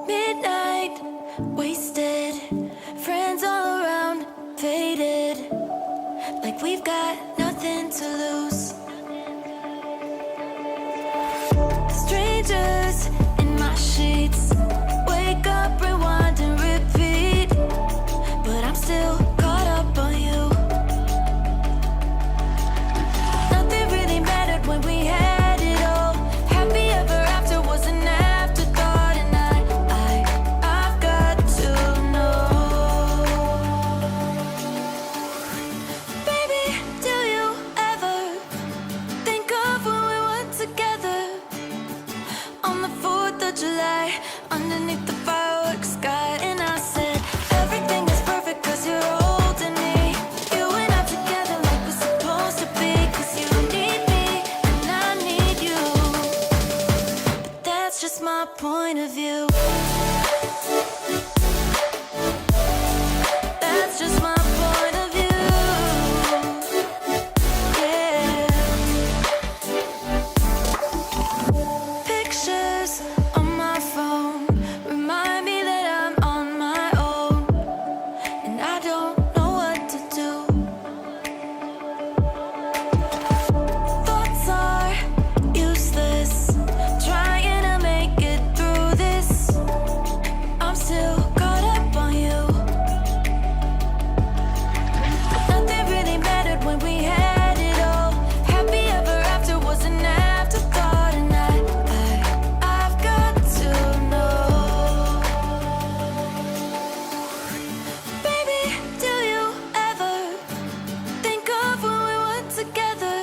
Midnight, wasted, friends all around, faded, like we've got nothing to lose. Strangers in my sheets, wake up, rewind and repeat, but I'm still caught up on you. Nothing really mattered when we had it all. Happy ever after was an afterthought, and I've got to know. Baby, do you ever think of when we were together on the 4th of July, underneath the fireworks sky? And I said, everything is perfect cause you're holding me. You and I together like we're supposed to be, cause you need me and I need you. But that's just my point of view. That's just my point of view. Yeah. Pictures on my phone remind me that I'm on my own, and I don't know what to do. Thoughts are useless, trying to make it through this. I'm still caught up on you. Nothing really mattered when we had it all. Happy ever after was an afterthought, and I've got to know. Baby, do you ever think of when we were together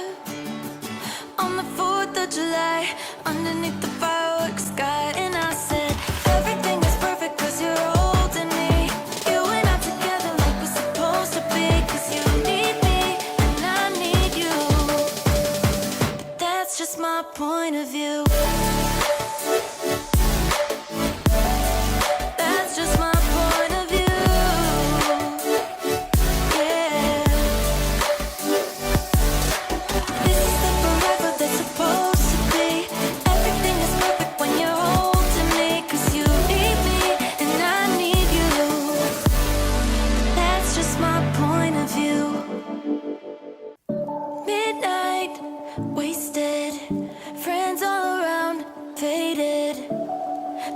on the 4th of July, underneath the fireworks sky? And I said, everything is perfect cause you're holding me. You and I together like we're supposed to be, cause you need me and I need you. But that's just my point of view. That's just my point of view. Yeah. This is the forever that's supposed to be. Everything is perfect when you're holding me, cause you need me and I need you. That's just my point of view. Midnight, wasted, friends all around, faded,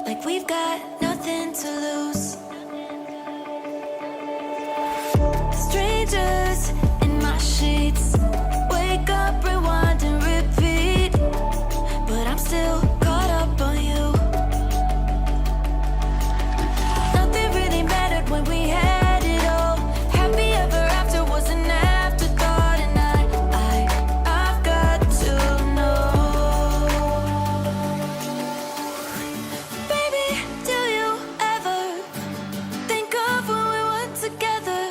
like we've got nothing to lose. Strangers in my sheets, wake up, rewind and repeat, but I'm still caught up on you. Nothing really mattered when we had it all. Happy ever after was an afterthought, and I've got to know. Baby, do you ever think of when we were together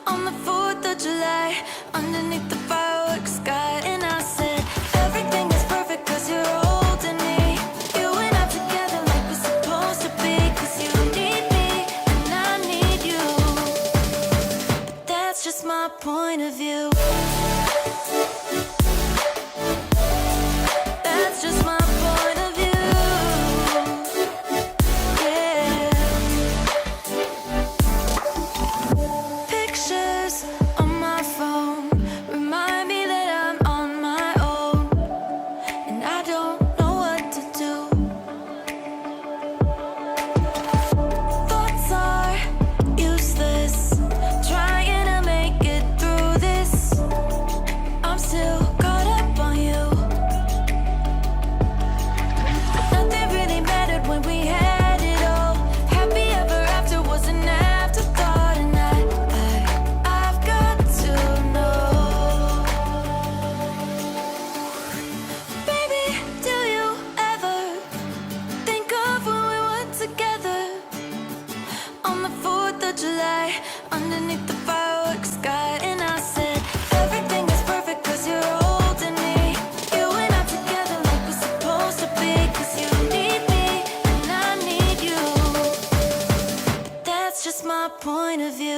on the 4th of July, underneath the fireworks sky? And I said, everything is perfect cause you're holding me. You and I together like we're supposed to be, cause you need me and I need you. But that's just my point of view. That's just my point of view. Yeah. Pictures on my phone remind me that I'm on my own, and I don't know what to do. Thoughts are useless, trying to make it through this. I'm still caught up on you. Nothing really mattered when we had it all. Happy ever after was an afterthought, and I've got to know. Baby, do you ever think of when we were together on the 4th of July, underneath the fireworks sky? And I said, everything is perfect cause you're holding me. You and I together like we're supposed to be, cause you need me and I need you. But that's just my point of view.